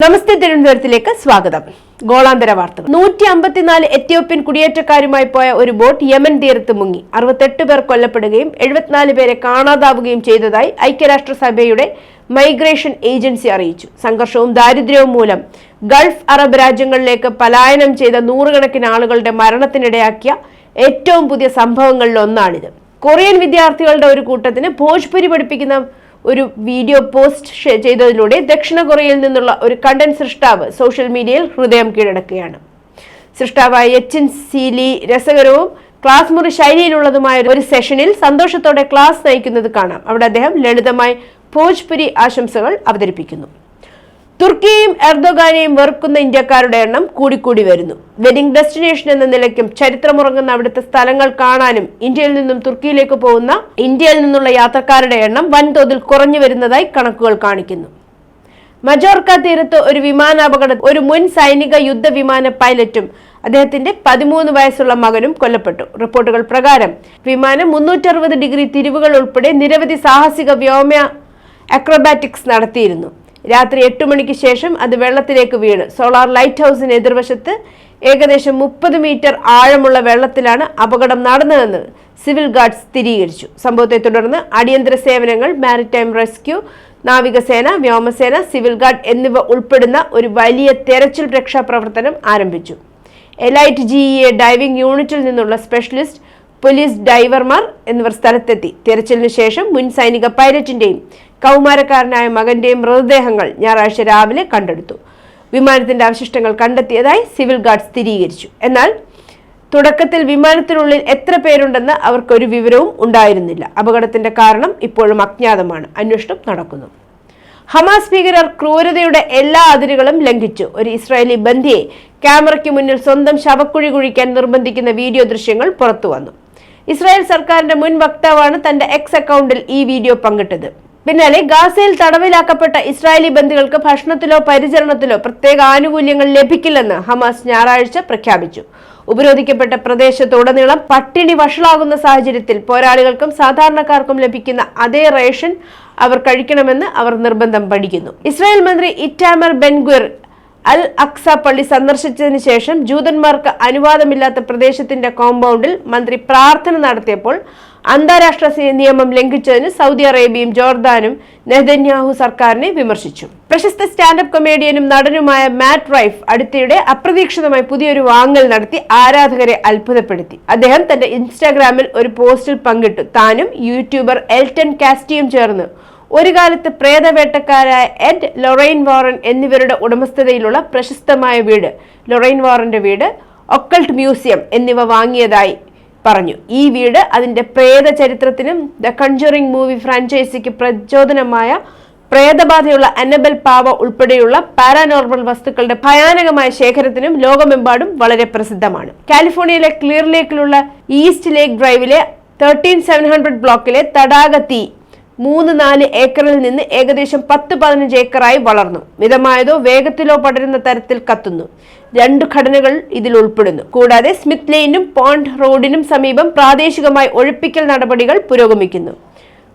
നമസ്തേ തിരുവനന്തപുരത്തിലേക്ക് സ്വാഗതം. ഗോളാന്തര വാർത്തകൾ. 154 എത്യോപ്യൻ കുടിയേറ്റക്കാരുമായി പോയ ഒരു ബോട്ട് യമൻ തീരത്ത് മുങ്ങി. 68 പേർ കൊല്ലപ്പെടുകയും 74 പേരെ കാണാതാവുകയും ചെയ്തതായി ഐക്യരാഷ്ട്രസഭയുടെ മൈഗ്രേഷൻ ഏജൻസി അറിയിച്ചു. സംഘർഷവും ദാരിദ്ര്യവും മൂലം ഗൾഫ് അറബ് രാജ്യങ്ങളിലേക്ക് പലായനം ചെയ്ത നൂറുകണക്കിന് ആളുകളുടെ മരണത്തിനിടയാക്കിയ ഏറ്റവും പുതിയ സംഭവങ്ങളിൽ ഒന്നാണിത്. കൊറിയൻ വിദ്യാർത്ഥികളുടെ ഒരു കൂട്ടത്തിന് ഭോജ്പുരി പഠിപ്പിക്കുന്ന ഒരു വീഡിയോ പോസ്റ്റ് ചെയ്തതിലൂടെ ദക്ഷിണ കൊറിയയിൽ നിന്നുള്ള ഒരു കണ്ടന്റ് സൃഷ്ടാവ് സോഷ്യൽ മീഡിയയിൽ ഹൃദയം കീഴടക്കുകയാണ്. സൃഷ്ടാവായ യെച്ചിൻ സീലി രസകരവും ക്ലാസ് മുറി ശൈലിയിലുള്ളതുമായ ഒരു സെഷനിൽ സന്തോഷത്തോടെ ക്ലാസ് നയിക്കുന്നത് കാണാം. അവിടെ അദ്ദേഹം ലളിതമായി ഭോജ്പുരി ആശംസകൾ അവതരിപ്പിക്കുന്നു. തുർക്കിയെയും എർദോഗാനെയും വെറുക്കുന്ന ഇന്ത്യക്കാരുടെ എണ്ണം കൂടിക്കൂടി വരുന്നു. വെഡിംഗ് ഡെസ്റ്റിനേഷൻ എന്ന നിലയ്ക്കും ചരിത്രമുറങ്ങുന്ന അവിടുത്തെ സ്ഥലങ്ങൾ കാണാനും ഇന്ത്യയിൽ നിന്നും തുർക്കിയിലേക്ക് പോകുന്ന ഇന്ത്യയിൽ നിന്നുള്ള യാത്രക്കാരുടെ എണ്ണം വൻതോതിൽ കുറഞ്ഞു വരുന്നതായി കണക്കുകൾ കാണിക്കുന്നു. മജോർക്ക തീരത്ത് ഒരു വിമാനാപകടത്തിൽ ഒരു മുൻ സൈനിക യുദ്ധവിമാന പൈലറ്റും അദ്ദേഹത്തിന്റെ 13 വയസ്സുള്ള മകനും കൊല്ലപ്പെട്ടു. റിപ്പോർട്ടുകൾ പ്രകാരം വിമാനം 360 ഡിഗ്രി തിരിവുകൾ ഉൾപ്പെടെ നിരവധി സാഹസിക വ്യോമ അക്രോബാറ്റിക്സ് നടത്തിയിരുന്നു. രാത്രി 8 മണിക്ക് ശേഷം അത് വെള്ളത്തിലേക്ക് വീണ്. സോളാർ ലൈറ്റ് ഹൗസിന് എതിർവശത്ത് ഏകദേശം 30 മീറ്റർ ആഴമുള്ള വെള്ളത്തിലാണ് അപകടം നടന്നതെന്ന് സിവിൽ ഗാർഡ്സ് സ്ഥിരീകരിച്ചു. സംഭവത്തെ തുടർന്ന് അടിയന്തര സേവനങ്ങൾ, മാരിടൈം റെസ്ക്യൂ, നാവികസേന, വ്യോമസേന, സിവിൽ ഗാർഡ് എന്നിവ ഉൾപ്പെടുന്ന ഒരു വലിയ തെരച്ചിൽ രക്ഷാപ്രവർത്തനം ആരംഭിച്ചു. എലൈറ്റ് GEA ഡൈവിംഗ് യൂണിറ്റിൽ നിന്നുള്ള സ്പെഷ്യലിസ്റ്റ്, പോലീസ് ഡൈവർമാർ എന്നിവർ സ്ഥലത്തെത്തി. തെരച്ചിലിന് ശേഷം മുൻ സൈനിക പൈലറ്റിന്റെയും കൗമാരക്കാരനായ മകന്റെയും മൃതദേഹങ്ങൾ ഞായറാഴ്ച രാവിലെ കണ്ടെടുത്തു. വിമാനത്തിന്റെ അവശിഷ്ടങ്ങൾ കണ്ടെത്തിയതായി സിവിൽ ഗാർഡ് സ്ഥിരീകരിച്ചു. എന്നാൽ തുടക്കത്തിൽ വിമാനത്തിനുള്ളിൽ എത്ര പേരുണ്ടെന്ന് അവർക്കൊരു വിവരവും ഉണ്ടായിരുന്നില്ല. അപകടത്തിന്റെ കാരണം ഇപ്പോഴും അജ്ഞാതമാണ്. അന്വേഷണം നടക്കുന്നു. ഹമാസ് ഭീകരർ ക്രൂരതയുടെ എല്ലാ അതിരുകളും ലംഘിച്ചു. ഒരു ഇസ്രായേലി ബന്ദിയെ ക്യാമറയ്ക്ക് മുന്നിൽ സ്വന്തം ശവക്കുഴി കുഴിക്കാൻ നിർബന്ധിക്കുന്ന വീഡിയോ ദൃശ്യങ്ങൾ പുറത്തു വന്നു. ഇസ്രായേൽ സർക്കാരിന്റെ മുൻ വക്താവാണ് തന്റെ എക്സ് അക്കൗണ്ടിൽ ഈ വീഡിയോ പങ്കിട്ടത്. പിന്നാലെ ഗാസയിൽ തടവിലാക്കപ്പെട്ട ഇസ്രായേലി ബന്ദികൾക്ക് ഭക്ഷണത്തിലോ പരിചരണത്തിലോ പ്രത്യേക ആനുകൂല്യങ്ങൾ ലഭിക്കില്ലെന്ന് ഹമാസ് ഞായറാഴ്ച പ്രഖ്യാപിച്ചു. ഉപരോധിക്കപ്പെട്ട പ്രദേശത്തുടനീളം പട്ടിണി വഷളാകുന്ന സാഹചര്യത്തിൽ പോരാളികൾക്കും സാധാരണക്കാർക്കും ലഭിക്കുന്ന അതേ റേഷൻ അവർ കഴിക്കണമെന്ന് അവർ നിർബന്ധം പഠിക്കുന്നു. ഇസ്രായേൽ മന്ത്രി ഇറ്റാമർ ബെൻഗ്വിർ അൽ അക്സ പള്ളി സന്ദർശിച്ചതിന് ശേഷം ജൂതന്മാർക്ക് അനുവാദമില്ലാത്ത പ്രദേശത്തിന്റെ കോമ്പൗണ്ടിൽ മന്ത്രി പ്രാർത്ഥന നടത്തിയപ്പോൾ അന്താരാഷ്ട്ര നിയമം ലംഘിച്ചതിന് സൗദി അറേബ്യയും ജോർദാനും നെതന്യാഹു സർക്കാരിനെ വിമർശിച്ചു. പ്രശസ്ത സ്റ്റാൻഡപ്പ് കൊമേഡിയനും നടനുമായ മാറ്റ് റൈഫ് അടുത്തിടെ അപ്രതീക്ഷിതമായി പുതിയൊരു വാങ്ങൽ നടത്തി ആരാധകരെ അത്ഭുതപ്പെടുത്തി. അദ്ദേഹം തന്റെ ഇൻസ്റ്റാഗ്രാമിൽ ഒരു പോസ്റ്റിൽ പങ്കിട്ടു. താനും യൂട്യൂബർ എൽട്ടൺ കാസ്റ്റിയും ചേർന്ന് ഒരു കാലത്ത് പ്രേതവേട്ടക്കാരായ എഡ്, ലൊറൈൻ വാറൻ എന്നിവരുടെ ഉടമസ്ഥതയിലുള്ള പ്രശസ്തമായ വീട്, ലൊറൈൻ വാറന്റെ വീട്, ഒക്കൾട്ട് മ്യൂസിയം എന്നിവ വാങ്ങിയതായി പറഞ്ഞു. ഈ വീട് അതിന്റെ പ്രേത ചരിത്രത്തിനും ദ കൺജറിംഗ് മൂവി ഫ്രാഞ്ചൈസിക്ക് പ്രചോദനമായ പ്രേതബാധയുള്ള അന്നബൽ പാവ ഉൾപ്പെടെയുള്ള പാരാനോർമൽ വസ്തുക്കളുടെ ഭയാനകമായ ശേഖരത്തിനും ലോകമെമ്പാടും വളരെ പ്രസിദ്ധമാണ്. കാലിഫോർണിയയിലെ ക്ലിയർ ലേക്കിലുള്ള ഈസ്റ്റ് ലേക്ക് ഡ്രൈവിലെ 13700 ബ്ലോക്കിലെ തടാക തീ 3-4 ഏക്കറിൽ നിന്ന് ഏകദേശം 10-15 ഏക്കറായി വളർന്നു. മിതമായതോ വേഗത്തിലോ പടരുന്ന തരത്തിൽ കത്തുന്നു. 2 ഘടനകൾ ഇതിൽ ഉൾപ്പെടുന്നു. കൂടാതെ സ്മിത്ത് ലെയിനും പോണ്ട് റോഡിനും സമീപം പ്രാദേശികമായി ഒഴിപ്പിക്കൽ നടപടികൾ പുരോഗമിക്കുന്നു.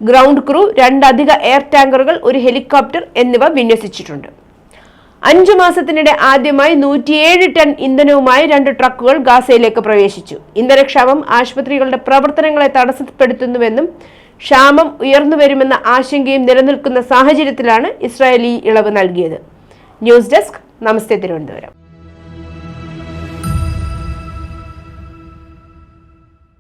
ഗ്രൗണ്ട് ക്രൂ, 2 അധിക എയർ ടാങ്കറുകൾ, ഒരു ഹെലികോപ്റ്റർ എന്നിവ വിന്യസിച്ചിട്ടുണ്ട്. 5 മാസത്തിനിടെ ആദ്യമായി 107 ടൺ ഇന്ധനവുമായി 2 ട്രക്കുകൾ ഗാസയിലേക്ക് പ്രവേശിച്ചു. ഇന്ധനക്ഷാമം ആശുപത്രികളുടെ പ്രവർത്തനങ്ങളെ തടസ്സപ്പെടുത്തുന്നുവെന്നും ക്ഷാമം ഉയർന്നു വരുമെന്ന ആശങ്കയും നിലനിൽക്കുന്ന സാഹചര്യത്തിലാണ് ഇസ്രായേൽ ഈ ഇളവ് നൽകിയത്. ന്യൂസ് ഡെസ്ക്, നമസ്തേ തിരുവനന്തപുരം.